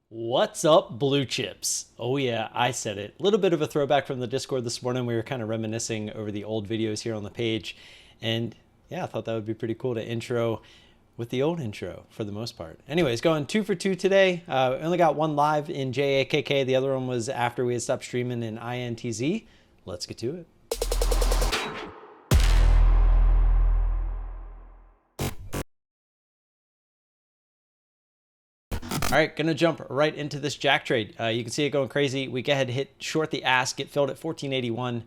What's up, blue chips? Oh yeah, I said it. A little bit of a throwback from the Discord this morning. We were kind of reminiscing over the old videos here on the page. And yeah, I thought that would be pretty cool to intro with the old intro for the most part. Anyways, going 2 for 2 today. Only got one live in JAKK. The other one was after we had stopped streaming in INTZ. Let's get to it. All right, gonna jump right into this JAKK trade. You can see it going crazy. We go ahead and hit short the ask. Get filled at 1481.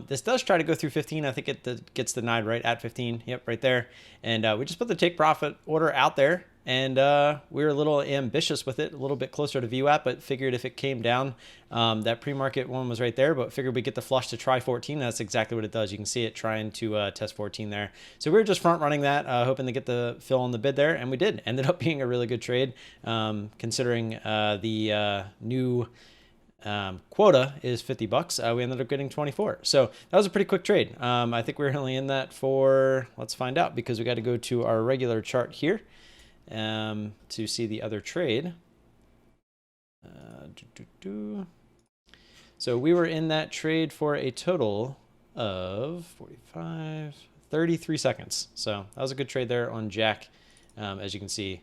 This does try to go through 15. I think it gets denied right at 15. Yep, right there. And we just put the take profit order out there. And we were a little ambitious with it, a little bit closer to VWAP, but figured if it came down, that pre-market one was right there, but figured we'd get the flush to try 14. That's exactly what it does. You can see it trying to test 14 there. So we were just front running that, hoping to get the fill on the bid there, and we did. Ended up being a really good trade, considering the new quota is 50 bucks. We ended up getting 24. So that was a pretty quick trade. I think we were only in that for, let's find out, because we got to go to our regular chart here. To see the other trade. So we were in that trade for a total of 33 seconds. So that was a good trade there on JAKK. As you can see,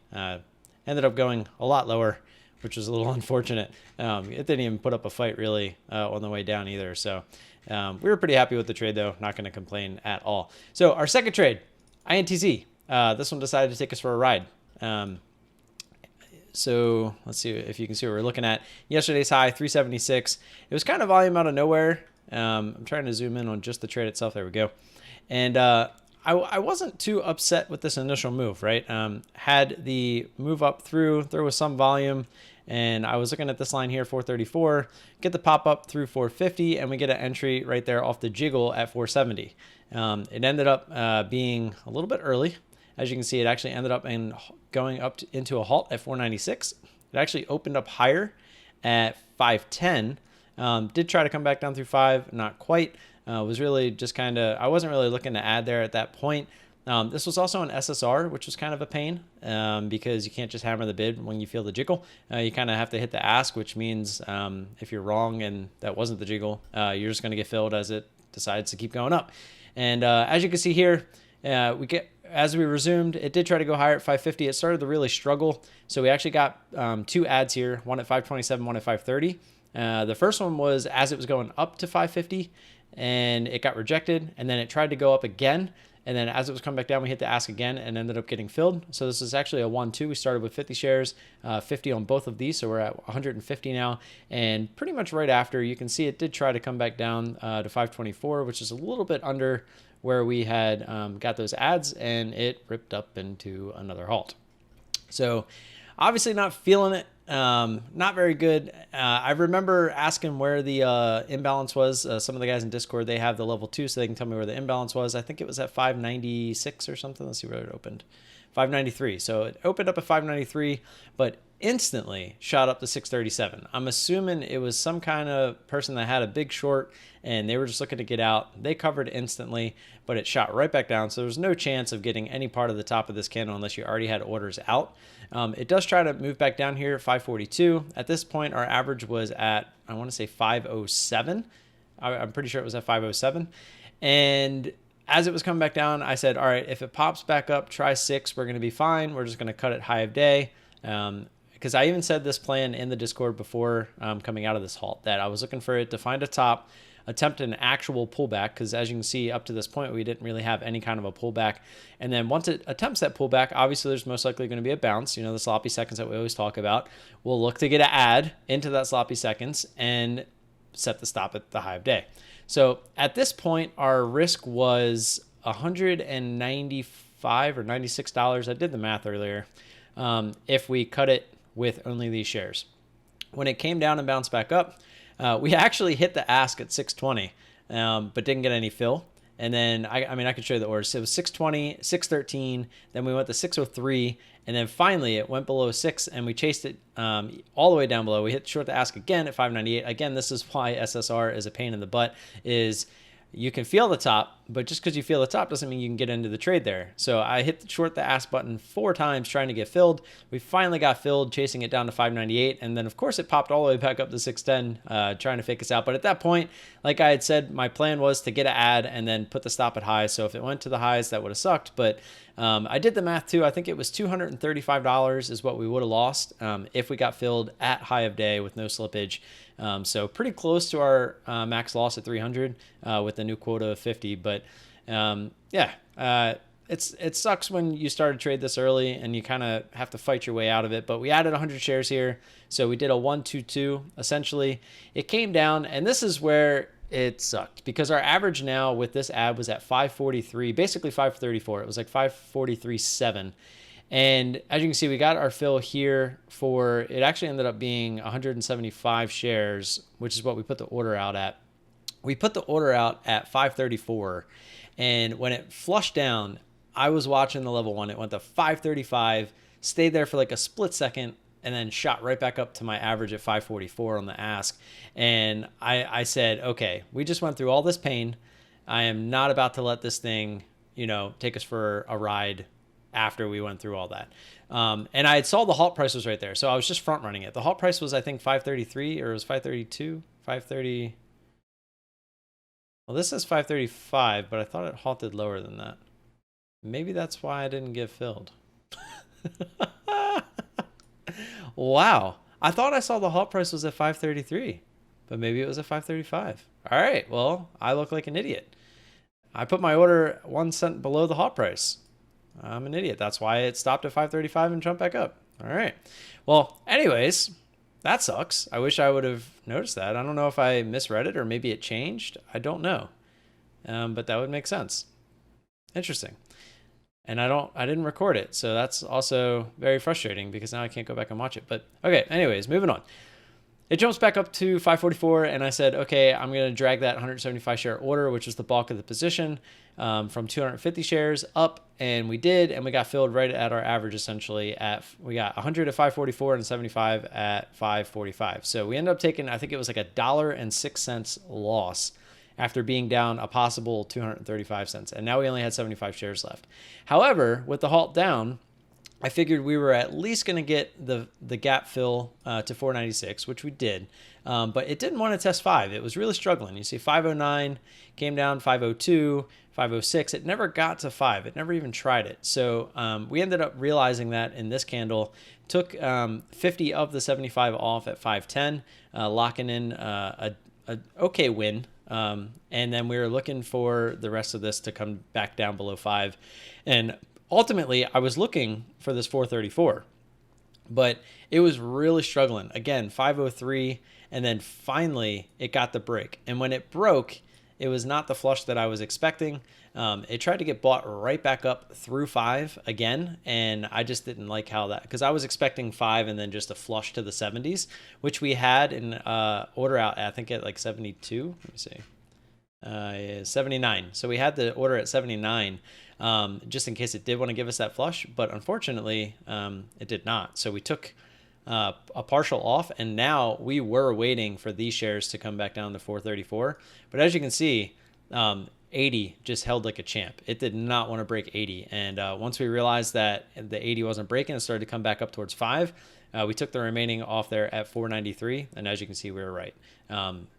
ended up going a lot lower, which was a little unfortunate. It didn't even put up a fight really on the way down either. So we were pretty happy with the trade though. Not going to complain at all. So our second trade, INTZ. This one decided to take us for a ride. So let's see if you can see what we're looking at. Yesterday's high, 376. It was kind of volume out of nowhere. I'm trying to zoom in on just the trade itself. There we go. And I wasn't too upset with this initial move, right? Had the move up through, there was some volume, and I was looking at this line here, 434, get the pop up through 450, and we get an entry right there off the jiggle at 470. It ended up being a little bit early. As you can see, it actually ended up going up into a halt at 496. It actually opened up higher at 510. Did try to come back down through 5, not quite. Was really just kind of, I wasn't really looking to add there at that point. This was also an SSR, which was kind of a pain because you can't just hammer the bid when you feel the jiggle. You kind of have to hit the ask, which means if you're wrong and that wasn't the jiggle, you're just going to get filled as it decides to keep going up. And as you can see here, as we resumed, it did try to go higher at 550. It started to really struggle. So we actually got 2 ads here, one at 527, one at 530. The first one was as it was going up to 550 and it got rejected. And then it tried to go up again. And then as it was coming back down, we hit the ask again and ended up getting filled. So this is actually a 1-2. We started with 50 shares, 50 on both of these. So we're at 150 now. And pretty much right after, you can see it did try to come back down to 524, which is a little bit under where we had got those ads, and it ripped up into another halt. So obviously not feeling it. Not very good. I remember asking where the imbalance was. Some of the guys in Discord, they have the level 2, so they can tell me where the imbalance was. I think it was at 596 or something. Let's see where it opened. 593. So it opened up at 593, but instantly shot up to 637. I'm assuming it was some kind of person that had a big short and they were just looking to get out. They covered instantly, but it shot right back down. So there was no chance of getting any part of the top of this candle unless you already had orders out. It does try to move back down here at 542. At this point, our average was at, I want to say 507. I'm pretty sure it was at 507. And as it was coming back down, I said, all right, if it pops back up, try 6. We're going to be fine. We're just going to cut it high of day. Because I even said this plan in the Discord before coming out of this halt, that I was looking for it to find a top, attempt an actual pullback, because as you can see up to this point, we didn't really have any kind of a pullback. And then once it attempts that pullback, obviously there's most likely going to be a bounce, you know, the sloppy seconds that we always talk about. We'll look to get an add into that sloppy seconds and set the stop at the high of day. So at this point, our risk was $195 or $96. I did the math earlier. If we cut it with only these shares. When it came down and bounced back up, we actually hit the ask at 620, but didn't get any fill. And then, I mean, I could show you the orders. So it was 620, 613, then we went to 603, and then finally it went below 6, and we chased it all the way down below. We hit short the ask again at 598. Again, this is why SSR is a pain in the butt, is you can feel the top, but just because you feel the top doesn't mean you can get into the trade there. So I hit the short the ask button 4 times trying to get filled. We finally got filled, chasing it down to 598. And then, of course, it popped all the way back up to 610, trying to fake us out. But at that point, like I had said, my plan was to get an ad and then put the stop at highs. So if it went to the highs, that would have sucked. But I did the math too. I think it was $235 is what we would have lost if we got filled at high of day with no slippage. So pretty close to our max loss at 300 with the new quota of 50. But it sucks when you start to trade this early and you kind of have to fight your way out of it. But we added 100 shares here. So we did a 1-2-2 essentially. It came down, and this is where it sucked because our average now with this ad was at 543, basically 534. It was like 543.7. And as you can see, we got our fill here for, it actually ended up being 175 shares, which is what we put the order out at. We put the order out at 534. And when it flushed down, I was watching the level one. It went to 535, stayed there for like a split second, and then shot right back up to my average at 544 on the ask. And I said, okay, we just went through all this pain. I am not about to let this thing, take us for a ride after we went through all that. And I saw the halt price was right there. So I was just front running it. The halt price was, I think, 533 or it was 532, 530. Well, this says 535, but I thought it halted lower than that. Maybe that's why I didn't get filled. Wow. I thought I saw the halt price was at 533, but maybe it was at 535. All right. Well, I look like an idiot. I put my order 1 cent below the halt price. I'm an idiot. That's why it stopped at 535 and jumped back up. All right. Well, anyways, that sucks. I wish I would have noticed that. I don't know if I misread it or maybe it changed. I don't know. But that would make sense. Interesting. And I didn't record it. So that's also very frustrating because now I can't go back and watch it. But okay, anyways, moving on. It jumps back up to 544, and I said, okay, I'm going to drag that 175 share order, which was the bulk of the position, from 250 shares up, and we did, and we got filled right at our average essentially. We got 100 at 544 and 75 at 545. So we ended up taking, I think it was like $1.06 loss after being down a possible 235 cents, and now we only had 75 shares left. However, with the halt down, I figured we were at least going to get the gap fill to 496, which we did, but it didn't want to test 5. It was really struggling. You see 509 came down, 502, 506. It never got to 5. It never even tried it. So we ended up realizing that in this candle, took 50 of the 75 off at 510, locking in a okay win. And then we were looking for the rest of this to come back down below 5. And ultimately, I was looking for this 434, but it was really struggling. Again, 503, and then finally it got the break. And when it broke, it was not the flush that I was expecting. It tried to get bought right back up through 5 again, and I just didn't like how that, because I was expecting 5 and then just a flush to the 70s, which we had in order out, I think at like 72. Let me see. 79. So we had the order at 79. Just in case it did want to give us that flush, but unfortunately it did not. So we took a partial off, and now we were waiting for these shares to come back down to 434. But as you can see, 80 just held like a champ. It did not want to break 80. And once we realized that the 80 wasn't breaking, it started to come back up towards 5. We took the remaining off there at 493. And as you can see, we were right.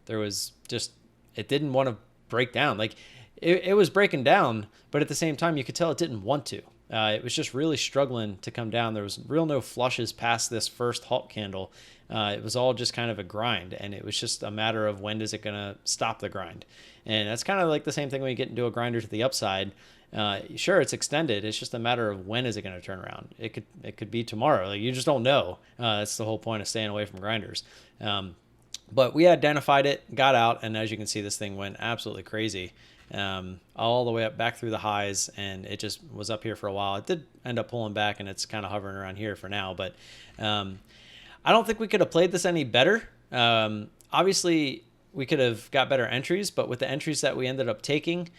There was just, it didn't want to break down. Like, it was breaking down, but at the same time, you could tell it didn't want to. It was just really struggling to come down. There was no flushes past this first halt candle. It was all just kind of a grind, and it was just a matter of when is it going to stop the grind. And that's kind of like the same thing when you get into a grinder to the upside. Sure, it's extended. It's just a matter of when is it going to turn around. It could be tomorrow. Like, you just don't know. That's the whole point of staying away from grinders. But we identified it, got out, and as you can see, this thing went absolutely crazy. All the way up back through the highs, and it just was up here for a while. It did end up pulling back, and it's kind of hovering around here for now, but I don't think we could have played this any better. Obviously we could have got better entries, but with the entries that we ended up taking,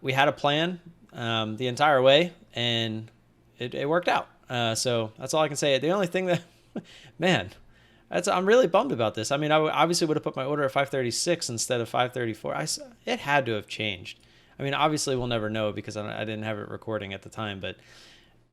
we had a plan the entire way, and it worked out. So that's all I can say. The only thing that, man, I'm really bummed about this. I mean, I obviously would have put my order at 536 instead of 534. It had to have changed. I mean, obviously we'll never know because I didn't have it recording at the time, but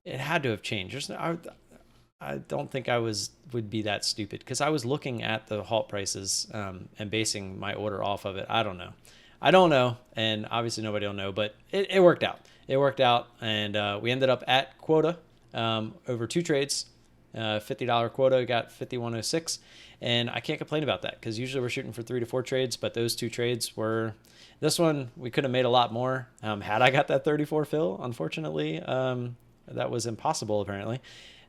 it had to have changed. I don't think I would be that stupid because I was looking at the halt prices and basing my order off of it. I don't know. I don't know, and obviously nobody will know, but it worked out. It worked out, and we ended up at quota over 2 trades. $50 quota, got 5106, and I can't complain about that because usually we're shooting for 3 to 4 trades, but those 2 trades were, this one we could have made a lot more had I got that 34 fill. Unfortunately, that was impossible apparently.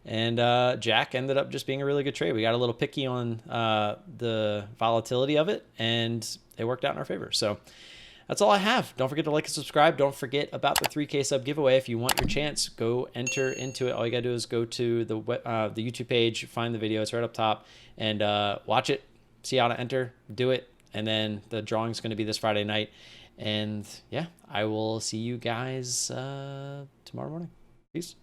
And JAKK ended up just being a really good trade. We got a little picky on the volatility of it, and it worked out in our favor. So that's all I have. Don't forget to like and subscribe. Don't forget about the 3K sub giveaway. If you want your chance, go enter into it. All you got to do is go to the YouTube page, find the video. It's right up top, and watch it, see how to enter, do it, and then the drawing is going to be this Friday night. And yeah, I will see you guys tomorrow morning. Peace.